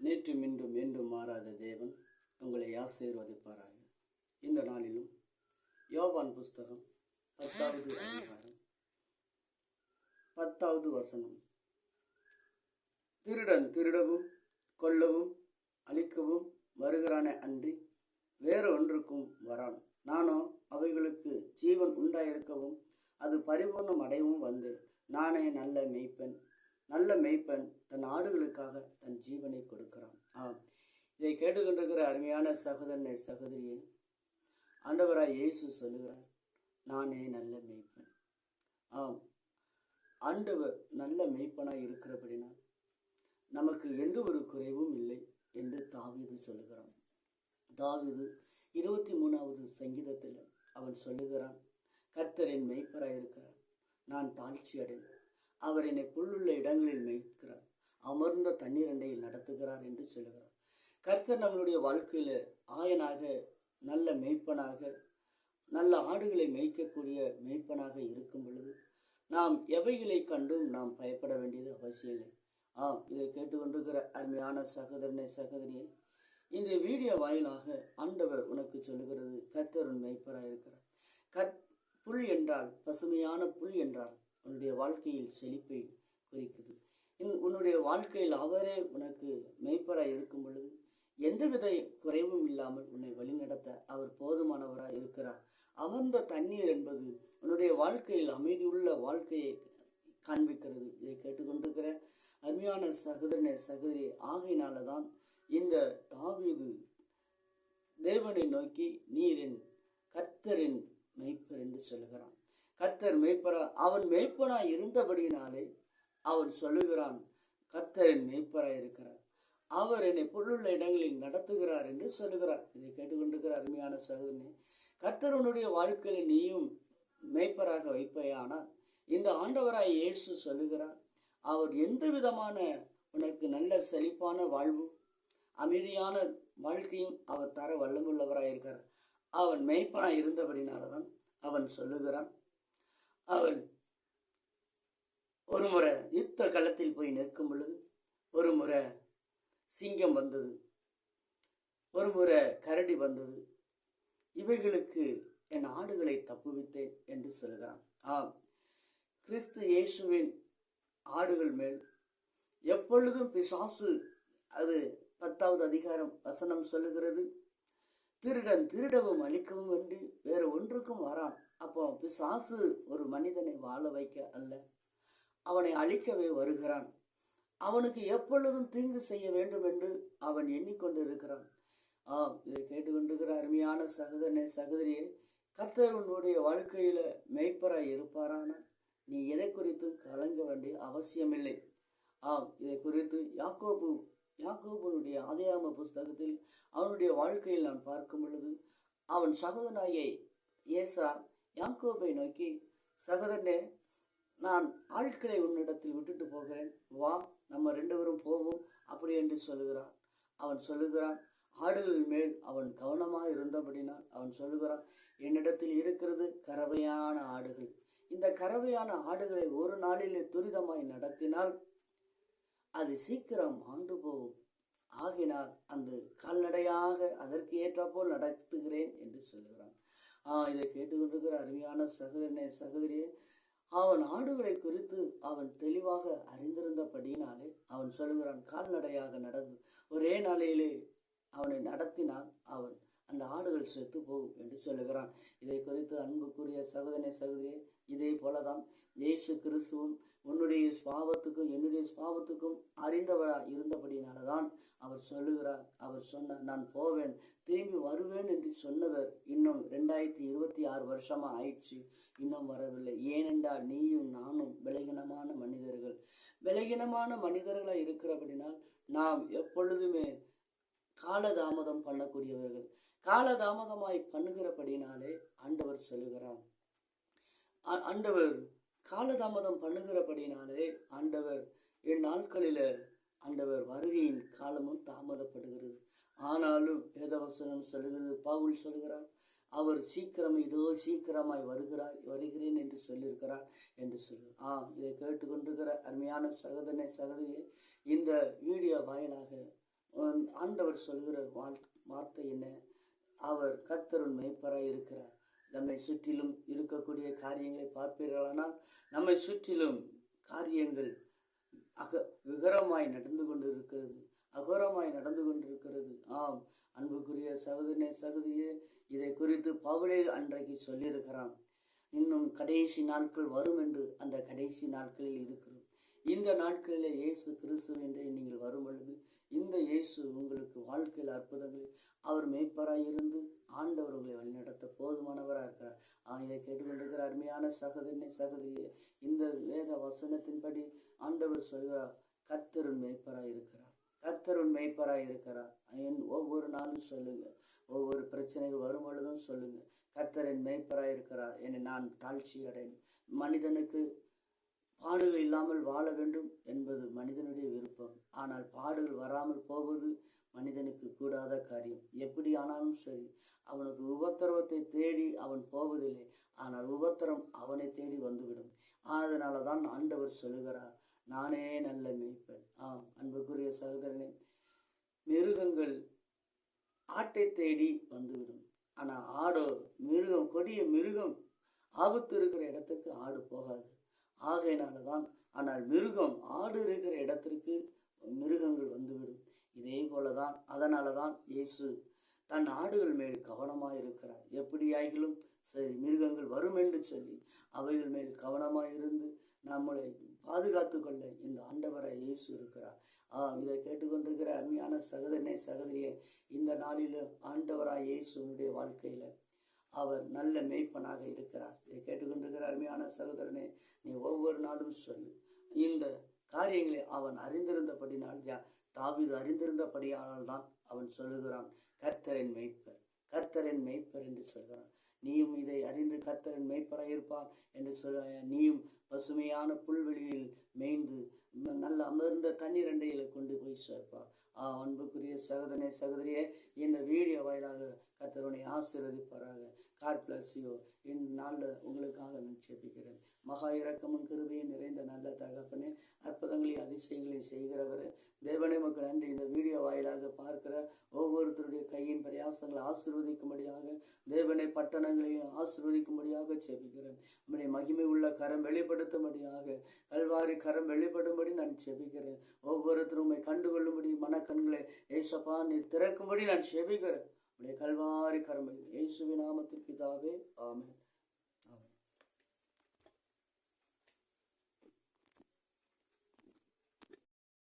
நேற்றும் இன்றும் என்றும் மாறாத தேவன் உங்களை ஆசீர்வதிப்பாராக. இந்த நாளிலும் யோவான் புஸ்தகம் 10வது அதிகாரம் 10வது வசனம். திருடன் திருடவும் கொல்லவும் அழிக்கவும் வருகிறானே அன்றி வேறு ஒன்றுக்கும் வரான். நானோ அவைகளுக்கு ஜீவன் உண்டாயிருக்கவும் அது பரிபூர்ணம் அடையவும் வந்து நானே நல்ல மெய்ப்பன் தன் ஆடுகளுக்காக தன் ஜீவனை கொடுக்கிறான். இதை கேட்டுக்கொண்டிருக்கிற அருமையான சகோதரனை சகோதரியே, ஆண்டவராய் இயேசு சொல்லுகிறார், நானே நல்ல மெய்ப்பன். ஆண்டவர் நல்ல மெய்ப்பனாய் இருக்கிறபடினால் நமக்கு எந்த ஒரு குறைவும் இல்லை என்று தாவீது சொல்லுகிறான். தாவீது 23வது சங்கீதத்தில் அவன் சொல்லுகிறான், கர்த்தர் என் மெய்ப்பராய் இருக்கிறார், நான் தாழ்ச்சி அடைந்தேன். அவர் என்னை புல்லுள்ள இடங்களில் மேய்க்கிறார், அமர்ந்த தண்ணீர் அண்டையில் நடத்துகிறார் என்று சொல்லுகிறார். கர்த்தர் நம்மளுடைய வாழ்க்கையில ஆயனாக, நல்ல மெய்ப்பனாக, நல்ல ஆடுகளை மேய்க்கக்கூடிய மெய்ப்பனாக இருக்கும் பொழுது நாம் எவைகளை கண்டும் நாம் பயப்பட வேண்டியது அவசியம் இல்லை. இதை கேட்டுக்கொண்டிருக்கிற அருமையான சகோதரனை சகோதரியை, இந்த வீடியோ வாயிலாக ஆண்டவர் உனக்கு சொல்லுகிறது, கர்த்தர் உன் மெய்ப்பராக இருக்கிறார். புல் என்றால், பசுமையான புல் என்றால் உன்னுடைய வாழ்க்கையில் செழிப்பை குறிக்குது. உன்னுடைய வாழ்க்கையில் அவரே உனக்கு மெய்ப்பராய் இருக்கும் பொழுது எந்தவித குறைவும் இல்லாமல் உன்னை வழிநடத்த அவர் போதுமானவராய் இருக்கிறார். அமர்ந்த தண்ணீர் என்பது உன்னுடைய வாழ்க்கையில் அமைதியுள்ள வாழ்க்கையை காண்பிக்கிறது. இதை கேட்டுக்கொண்டிருக்கிற அருமையான சகோதரனே சகோதரி, ஆகையினாலதான் இந்த தாவீது தேவனை நோக்கி நீர் என் கர்த்தரின் மெய்ப்பர் என்று சொல்லுகிறான். கர்த்தர் மெய்ப்பரா, அவன் மெய்ப்பனாய் இருந்தபடியினாலே அவன் சொல்லுகிறான், கர்த்தரின் மெய்ப்பராய் இருக்கிறார், அவர் என்னை புல்லுள்ள இடங்களில் நடத்துகிறார் என்று சொல்லுகிறார். இதை கேட்டுக்கொண்டிருக்கிற அருமையான சகோதரனே, கர்த்தருடைய வாழ்க்கையில் நீயும் மெய்ப்பராக வைப்பையானால் இந்த ஆண்டவராய் இயேசு சொல்லுகிறார், அவர் எந்த விதமான உனக்கு நல்ல செழிப்பான வாழ்வும் அமைதியான வாழ்க்கையும் அவர் தர வல்லமுள்ளவராய் இருக்கிறார். அவன் மெய்ப்பனாய் இருந்தபடினால்தான் அவன் சொல்லுகிறான், அவன் ஒரு முறை யுத்த களத்தில் போய் நிற்கும் பொழுது, ஒரு முறை சிங்கம் வந்தது, ஒரு முறை கரடி வந்தது, இவைகளுக்கு என் ஆடுகளை தப்புவித்தேன் என்று சொல்கிறான். கிறிஸ்து இயேசுவின் ஆடுகள் மேல் எப்பொழுதும் பிசாசு, அது 10வது அதிகாரம் வசனம் சொல்லுகிறது, திருடன் திருடவும் அழிக்கவும் என்று வேறு ஒன்றுக்கும் வரான். அப்போ பிசாசு ஒரு மனிதனை வாழ வைக்க அல்ல, அவனை அழிக்கவே வருகிறான். அவனுக்கு எப்பொழுதும் தீங்கு செய்ய வேண்டும் என்று அவன் எண்ணிக்கொண்டு இருக்கிறான். இதை கேட்டுக்கொண்டிருக்கிற அருமையான சகோதரனே சகோதரியே, கர்த்தர் உன்னுடைய வாழ்க்கையில மெய்ப்பராய் இருப்பாரானால் நீ எதை குறித்தும் கலங்க வேண்டிய அவசியமில்லை. இதை குறித்து யாக்கோபுனுடைய ஆதியாகம புஸ்தகத்தில் அவனுடைய வாழ்க்கையில் நான் பார்க்கும் பொழுது, அவன் சகோதரனாகிய ஏசா யாக்கோபை நோக்கி, சகோதரனே, நான் ஆட்களை உன்னிடத்தில் விட்டுட்டு போகிறேன், வா நம்ம 2 பேரும் போவோம் அப்படி என்று சொல்லுகிறான். அவன் சொல்லுகிறான், ஆடுகள் மேல் அவன் கவனமாக இருந்தபடினால் அவன் சொல்லுகிறான், என்னிடத்தில் இருக்கிறது கறவையான ஆடுகள், இந்த கறவையான ஆடுகளை ஒரு நாளிலே துரிதமாய் நடத்தினால் அது சீக்கிரம் ஆண்டு போகும், ஆகினால் அந்த கால்நடையாக அதற்கு ஏற்றாப்போல் நடத்துகிறேன் என்று சொல்லுகிறான். இதை கேட்டுக்கொண்டிருக்கிற அருமையான சகோதரனே சகோதரியே, அவன் ஆடுகளை குறித்து அவன் தெளிவாக அறிந்திருந்தபடியினாலே அவன் சொல்லுகிறான், கால்நடையாக நடந்து ஒரே நாளையிலே அவனை நடத்தினால் அவன் அந்த ஆடுகள் செத்து போகும் என்று சொல்லுகிறான். இதை குறித்து அன்புக்குரிய சகோதரனே சகோதரியே, இதே போலதான் இயேசு கிறிஸ்துவும் உன்னுடைய சுபாவத்துக்கும் என்னுடைய சுபாவத்துக்கும் அறிந்தவராக இருந்தபடினால்தான் அவர் சொல்லுகிறார். அவர் சொன்னார், நான் போவேன் திரும்பி வருவேன் என்று சொன்னவர் இன்னும் 2026 வருஷமா ஆயிடுச்சு, இன்னும் வரவில்லை. ஏனென்றால் நீயும் நானும் பலகீனமான மனிதர்களாக இருக்கிறபடினால் நாம் எப்பொழுதுமே காலதாமதம் பண்ணக்கூடியவர்கள். காலதாமதமாய் பண்ணுகிறபடினாலே ஆண்டவர் சொல்லுகிறார், ஆண்டவர் காலதாமதம் பண்ணுகிறபடினாலே ஆண்டவர் என் நாட்களில ஆண்டவர் வருகையின் காலமும் தாமதப்படுகிறது. ஆனாலும் வேதவசனம் சொல்லுகிறது, பவுல் சொல்லுகிறார், அவர் சீக்கிரமாய் வருகிறேன் என்று சொல்லியிருக்கிறார் என்று சொல்லுகிறார். இதை கேட்டுக்கொண்டிருக்கிற அருமையான சகோதரனே சகோதரியே, இந்த வீடியோ வாயிலாக ஆண்டவர் சொல்கிற வார்த்தை என்ன? அவர் கர்த்தரின் மேய்ப்பராய் இருக்கிறார். நம்மை சுற்றிலும் இருக்கக்கூடிய காரியங்களை பார்ப்பீர்களானால் நம்மை சுற்றிலும் காரியங்கள் விகரமாய் நடந்து கொண்டு இருக்கிறது, அகோரமாய் நடந்து கொண்டிருக்கிறது. ஆம் அன்புக்குரிய சகோதரனே சகோதரியே, இதை குறித்து பவுலே அன்றைக்கு சொல்லியிருக்கிறான். இன்னும் கடைசி நாட்கள் வரும் என்று அந்த கடைசி நாட்களில் இருக்கிறோம். இந்த நாட்களிலே இயேசு கிறிஸ்துவென்றே நீங்கள் வரும் பொழுது இந்த இயேசு உங்களுக்கு வாழ்க்கையில் அற்புதங்களில் அவர் மேய்ப்பராய் இருந்து ஆண்டவர் உங்களை வழிநடத்த போதுமானவராக இருக்கிறார். இதை கேட்டுக்கொண்டிருக்கிற அருமையான சகோதரனே சகோதரியே, இந்த வேத வசனத்தின்படி ஆண்டவர் சொல்கிறார், கர்த்தரின் மேய்ப்பராய் இருக்கிறார், கர்த்தரின் மேய்ப்பராய் இருக்கிறார். ஒவ்வொரு நாளும் சொல்லுங்க, ஒவ்வொரு பிரச்சனைகள் வரும் பொழுதும் சொல்லுங்க, கர்த்தரின் மேய்ப்பராய் இருக்கிறார், என்னை நான் தாழ்ச்சி அடையும். மனிதனுக்கு பாடுகள் இல்லாமல் வாழ வேண்டும் என்பது மனிதனுடைய விருப்பம். ஆனால் பாடுகள் வராமல் போவது மனிதனுக்கு கூடாத காரியம். எப்படி ஆனாலும் சரி, அவனுக்கு உபத்திரவத்தை தேடி அவன் போவதில்லை, ஆனால் உபத்திரம் அவனை தேடி வந்துவிடும். அதனால தான் ஆண்டவர் சொல்லுகிறார், நானே நல்ல மேய்ப்பன். அன்புக்குரிய சகோதரனே, மிருகங்கள் ஆட்டை தேடி வந்துவிடும், ஆனால் ஆடோ மிருகம், கொடிய மிருகம், ஆபத்து இருக்கிற இடத்துக்கு ஆடு போகாது. ஆகையினால்தான், ஆனால் மிருகம் ஆடு இருக்கிற இடத்திற்கு மிருகங்கள் வந்துவிடும். இதே போலதான், அதனால தான் இயேசு தன் ஆடுகள் மேல் கவனமாக இருக்கிறார். எப்படியாகிலும் சரி, மிருகங்கள் வரும் என்று சொல்லி அவைகள் மேல் கவனமாக இருந்து நம்மளை பாதுகாத்து கொள்ள இந்த ஆண்டவராய் இயேசு இருக்கிறார். இதை கேட்டுக்கொண்டிருக்கிற அருமையான சகோதரனே சகோதரியே, இந்த நாளில் ஆண்டவராய் இயேசுனுடைய வாழ்க்கையில அவர் நல்ல மேய்ப்பனாக இருக்கிறார். இதை கேட்டுக்கொண்டிருக்கிற அருமையான சகோதரனே, நீ ஒவ்வொரு நாளும் சொல்லு, இந்த காரியங்களை அவன் அறிந்திருந்தபடினால், தாவீது அறிந்திருந்தபடியானால் தான் அவன் சொல்லுகிறான், கர்த்தரின் மேய்ப்பர், கர்த்தரின் மேய்ப்பர் என்று சொல்கிறான். நீயும் இதை அறிந்து கர்த்தரின் மேய்ப்பராக இருப்பார் என்று நீயும் பசுமையான புல்வெளியில் மேய்ந்து நல்ல அமர்ந்த தண்ணீர் அண்டையில் கொண்டு போய் சேர்ப்பார். அன்புக்குரிய சகோதரனே சகோதரியே, இந்த வீடியோ வாயிலாக கர்த்தருனை ஆசீர்வதிப்பாராக. God bless you. இந்த நாளில் உங்களுக்காக நான் ஜெபிக்கிறேன். மகா இரக்கமும் கிருபையும் நிறைந்த நல்ல தகப்பனே, அற்புதங்களையும் அதிசயங்களையும் செய்கிறவர் தேவனே, உமக்கு நன்றி. இந்த வீடியோ வாயிலாக பார்க்கிற ஒவ்வொருத்தருடைய கையின் பிரயாசங்களை ஆசீர்வதிக்கும்படியாக, தேவனை பட்டணங்களையும் ஆசீர்வதிக்கும்படியாக ஜெபிக்கிறேன். நம்முடைய மகிமை உள்ள கரம் வெளிப்படுத்தும்படியாக, கல்வாரி கரம் வெளிப்படும்படி நான் ஜெபிக்கிறேன். ஒவ்வொருத்தரும் உம்மை கண்டுகொள்ளும்படி மனக்கண்களை ஏசப்பா நீர் திறக்கும்படி நான் ஜெபிக்கிறேன். உடைய கல்வாரி கரம் இயேசுவின் நாமத்தில் பிதாவே, ஆமென்.